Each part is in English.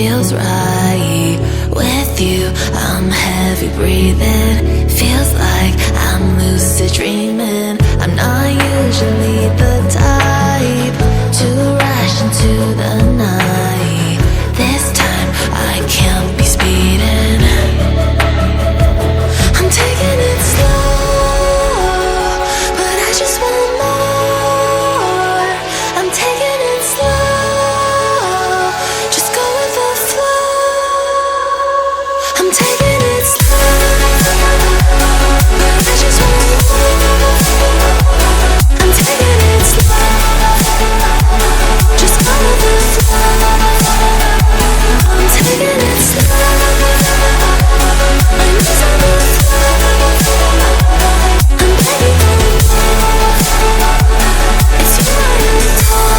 feels right. With you, I'm heavy breathing. Feels like I'm lucid dreaming. I'm not usually the type to rush into the night. This time I can't be speeding. I'm taking it slow, but I just want more. I'm taking it slow, just go with the flow. I'm taking it slow, but I just want more. I'm taking it slow, just go with the flow. I'm taking it slow, I'm losing the flow. I'm begging for more. It's you I adore.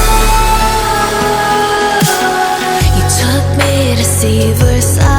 You took me to see Versailles.